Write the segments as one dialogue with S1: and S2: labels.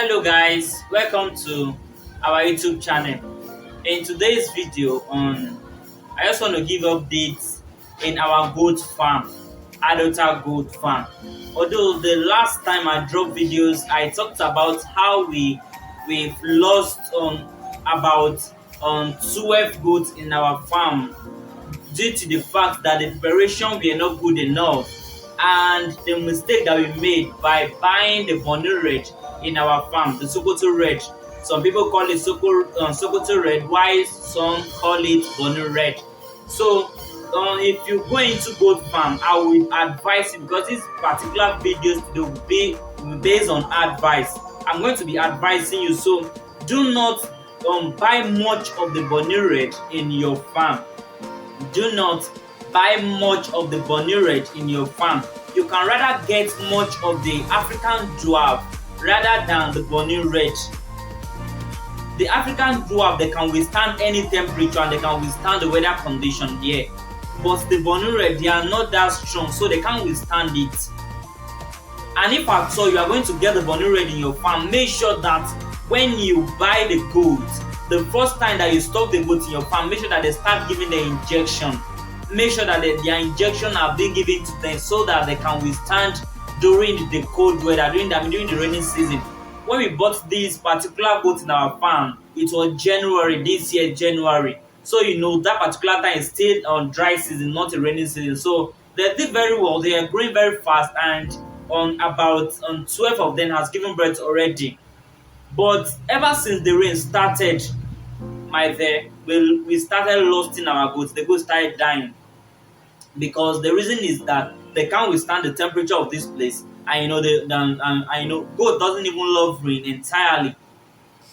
S1: Hello guys, welcome to our YouTube channel. In today's video I just want to give updates in our goat farm, Addota goat farm. Although the last time I dropped videos, I talked about how we've lost about 12 goats in our farm due to the fact that the preparation were not good enough and the mistake that we made by buying the Bonny Red in our farm, the Sokoto Red. Some people call it Sokoto Red, while some call it Bonny Red. So if you go into goat farm, I will advise you, because this particular videos will be based on advice. I'm going to be advising you, so do not buy much of the Bonny Red in your farm. Do not buy much of the Bonny Red in your farm. You can rather get much of the African Dwarf rather than the Bonny Red. The African Dwarf, they can withstand any temperature and they can withstand the weather condition here. But the Bonny Red, they are not that strong, so they can't withstand it. And if at all you are going to get the Bonny Red in your farm, make sure that when you buy the goat, the first time that you stock the goat in your farm, make sure that they start giving the injection. Make sure that their injection are being given to them so that they can withstand during the cold weather, during the rainy season. When we bought this particular goat in our farm, it was January, this year January. So that particular time is still on dry season, not a rainy season. So they did very well. They are growing very fast, and about 12 of them has given birth already. But ever since the rain started, we started losing our goats. The goats started dying, because the reason is that they can't withstand the temperature of this place. And goat doesn't even love rain entirely,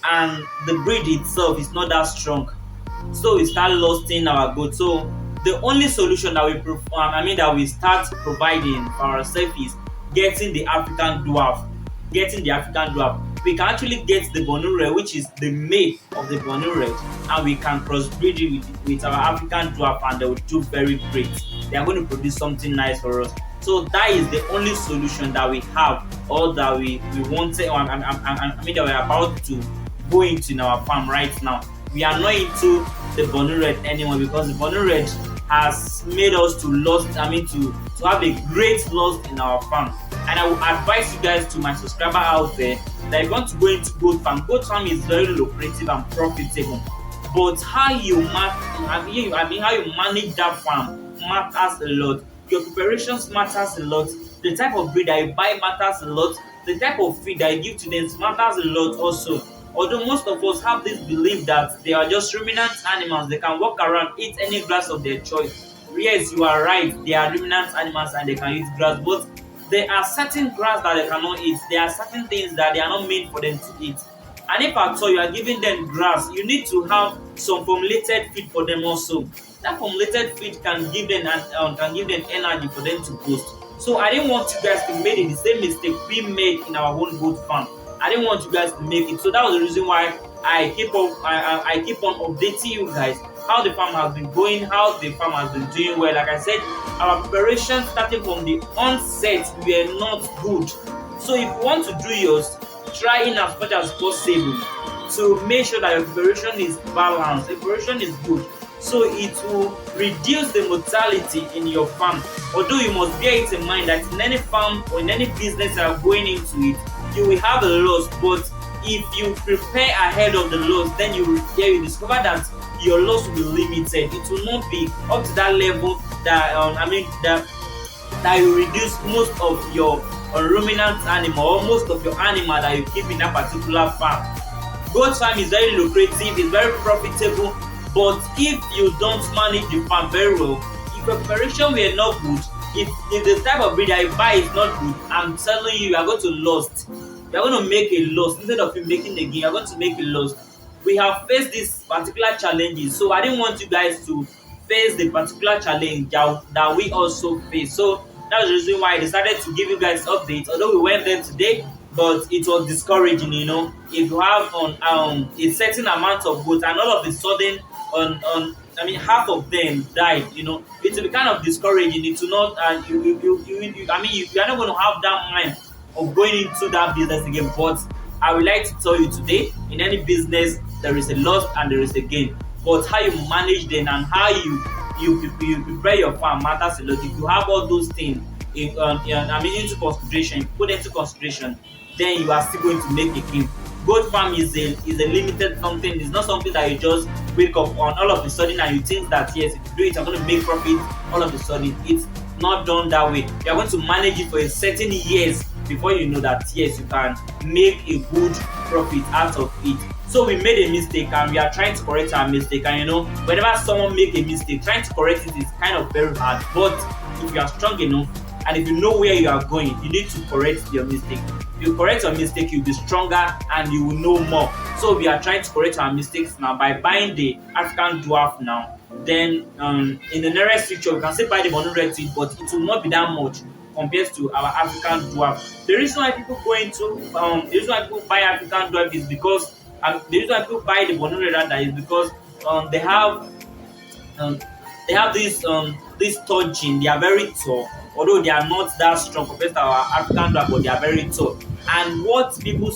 S1: and the breed itself is not that strong. So we start losing our goats. So The only solution that we start providing for ourselves is getting the African dwarf. Getting the African dwarf. We can actually get the Bornu red, which is the male of the Bornu red, and we can crossbreed it with our African dwarf, and they will do very great. They are going to produce something nice for us. So that is the only solution that we have, or that we wanted, or that we're about to go into in our farm right now. We are not into the Bornu red anymore, because the Bornu red has made us to have a great loss in our farm. And I would advise you guys, to my subscriber out there, that if you want to go into goat farm is very lucrative and profitable. But how you manage that farm matters a lot. Your preparations matters a lot. The type of breed that you buy matters a lot. The type of feed that you give to them matters a lot also. Although most of us have this belief that they are just ruminant animals, they can walk around, eat any grass of their choice. Yes, you are right, they are ruminant animals and they can eat grass, but there are certain grass that they cannot eat. There are certain things that they are not made for them to eat. And if at all you are giving them grass, you need to have some formulated feed for them also. That formulated feed can give them energy for them to boost. So I didn't want you guys to make the same mistake we made in our own goat farm. I didn't want you guys to make it. So that was the reason why I keep on updating you guys how the farm has been going, how the farm has been doing well. Like I said, our preparations starting from the onset were not good. So if you want to do yours, try in as much as possible to make sure that your preparation is balanced, the preparation is good, so it will reduce the mortality in your farm. Although you must bear it in mind that in any farm or in any business that are going into it, you will have a loss. But if you prepare ahead of the loss, then you discover that your loss will be limited. It will not be up to that level that that you reduce most of your ruminant animal, or most of your animal that you keep in that particular farm. Goat farm is very lucrative, it's very profitable, but if you don't manage the farm very well, if your preparation were not good, if the type of breed that you buy is not good, I'm telling you, you are going to lose. You are going to make a loss. Instead of you making a gain, you are going to make a loss. We have faced these particular challenges, so I didn't want you guys to face the particular challenge that we also face. So that's the reason why I decided to give you guys updates. Although we went there today, but it was discouraging, if you have a certain amount of goats and all of a sudden half of them died, it will be kind of discouraging. It will not, you are not going to have that mind of going into that business again. But I would like to tell you today, in any business there is a loss and there is a gain, but how you manage them and how you prepare your farm matters a lot. If you have all those things into consideration, put into consideration, then you are still going to make a gain. Goat farm is a limited something. It's not something that you just wake up on all of a sudden and you think that yes, if you do it, I'm going to make profit all of a sudden. It's not done that way. You are going to manage it for a certain years before you know that yes, you can make a good profit out of it. So we made a mistake and we are trying to correct our mistake. And whenever someone make a mistake, trying to correct it is kind of very hard. But if you are strong enough and if you know where you are going, you need to correct your mistake. If you correct your mistake, you'll be stronger and you will know more. So we are trying to correct our mistakes now by buying the African dwarf now. Then in the nearest future, we can still buy the Bornu red seed, but it will not be that much compared to our African dwarf. The reason why people buy African dwarf is because the reason why people buy the Bornu red is because they have this tall gene. They are very tall, although they are not that strong compared to our African dwarf, but they are very tall. And what people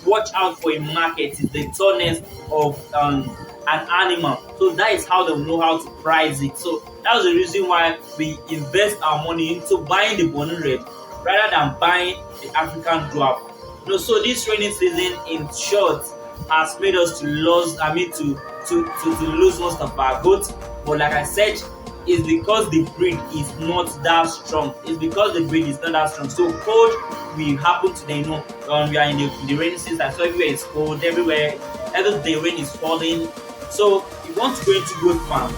S1: watch out for in market is the tallness of an animal. So that is how they know how to price it. So that's the reason why we invest our money into buying the Bornu red rather than buying the African dwarf. So this rainy season, in short, has made us to lose most of our goats. But like I said, it's because the breed is not that strong. So cold will happen to them. We are in the rainy season, so everywhere is cold. Every day rain is falling. So if you want to go into goat farm,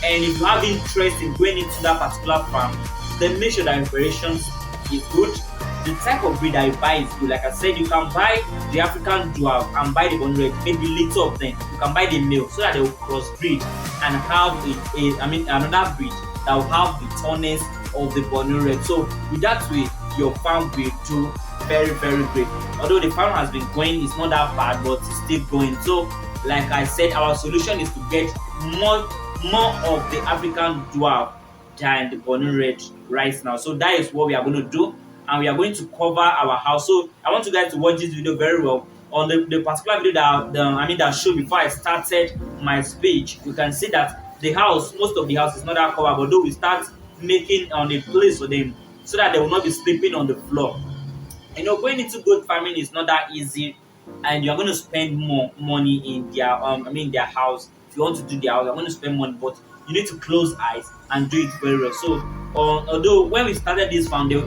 S1: and if you have interest in going into that particular farm, then make sure that your preparations is good. The type of breed that you buy is good. Like I said, you can buy the African dwarf and buy the Bornu red, maybe little of them. You can buy the male so that they will crossbreed and have another breed that will have the tallness of the Borneo red. So with that way, your farm will do very great. Although the farm has been going, it's not that bad, but it's still going. So like I said, our solution is to get more more of the African dwarf than the Borneo red right now. So that is what we are going to do, and we are going to cover our house. So I want you guys to watch this video very well. On the particular video that showed before I started my speech, you can see that the house, most of the house is not that covered, but though we start making on a place for them so that they will not be sleeping on the floor. Going into goat farming is not that easy, and you're going to spend more money in their house. If you want to do their house, you're going to spend money, but you need to close eyes and do it very well. So, although when we started this farm, there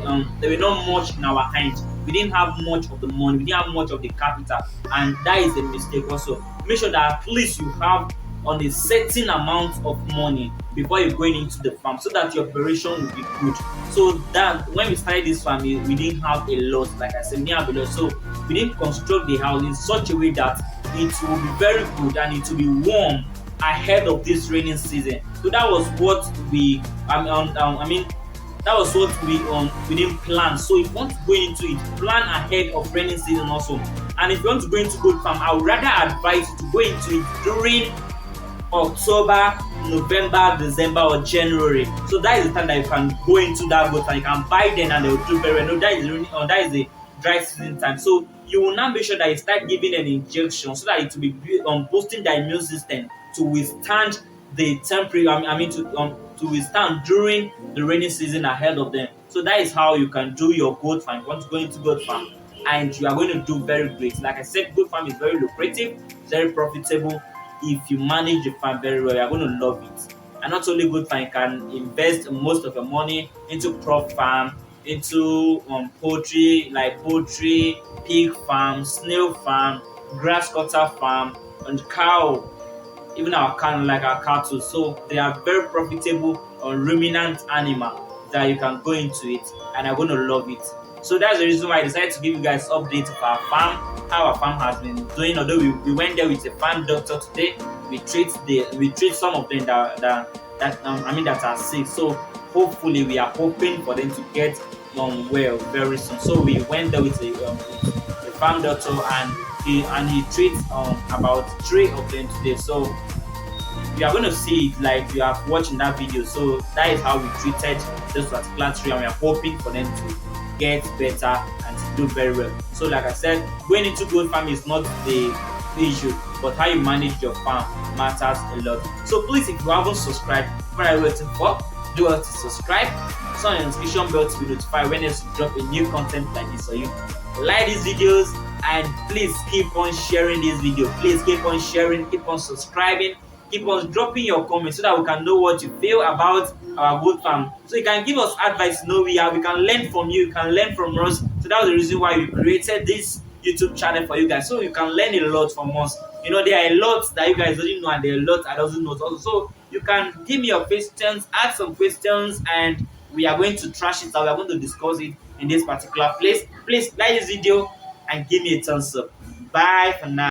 S1: were not much in our hands. We didn't have much of the money. We didn't have much of the capital, and that is a mistake. Also, make sure that at least you have on a certain amount of money before you're going into the farm, so that your operation will be good. So that when we started this farm, we didn't have a lot. Like I said, we didn't have a lot. So we didn't construct the house in such a way that it will be very good and it will be warm ahead of this raining season. So that was what that was what we didn't plan. So if you want to go into it, plan ahead of raining season also. And if you want to go into goat farm, I would rather advise you to go into it during October, November, December, or January. So that is the time that you can go into that goat and you can buy them and they will do very well. No, that is the dry season time. So you will now make sure that you start giving an injection so that it will be boosting the immune system to withstand the temperature. To withstand during the rainy season ahead of them. So that is how you can do your goat farm. You want to go into goat farm, and you are going to do very great. Like I said, goat farm is very lucrative, very profitable. If you manage the farm very well, you are going to love it. And not only goat farm, you can invest most of your money into crop farm, into poultry, like poultry, pig farm, snail farm, grass cutter farm, and cow, even our cattle. So they are very profitable ruminant animal that you can go into it and are going to love it. So that's the reason why I decided to give you guys updates of our farm, how our farm has been doing. Although we went there with a farm doctor today, we treat some of them that are sick. So hopefully we are hoping for them to get well very soon. So we went there with a farm doctor, and he treats about 3 of them today. So you are going to see it like you are watching that video. So that is how we treated this particular tree, and we are hoping for them to get better and to do very well. So like I said, going into goat farm is not the issue, but how you manage your farm matters a lot. So please, if you haven't subscribed, what are you waiting for? Do well to subscribe, turn on the notification bell to be notified when there's drop a new content like this for you. Like these videos, and please keep on sharing this video. Please keep on sharing, keep on subscribing, keep on dropping your comments so that we can know what you feel about our goat farm. So you can give us advice, we can learn from you, you can learn from us. So that was the reason why we created this YouTube channel for you guys, so you can learn a lot from us. There are a lot that you guys don't know, and there are a lot I don't know also. So you can give me your questions, ask some questions, and we are going to trash it out. We are going to discuss it in this particular place. Please like this video and give me a thumbs up. Bye for now.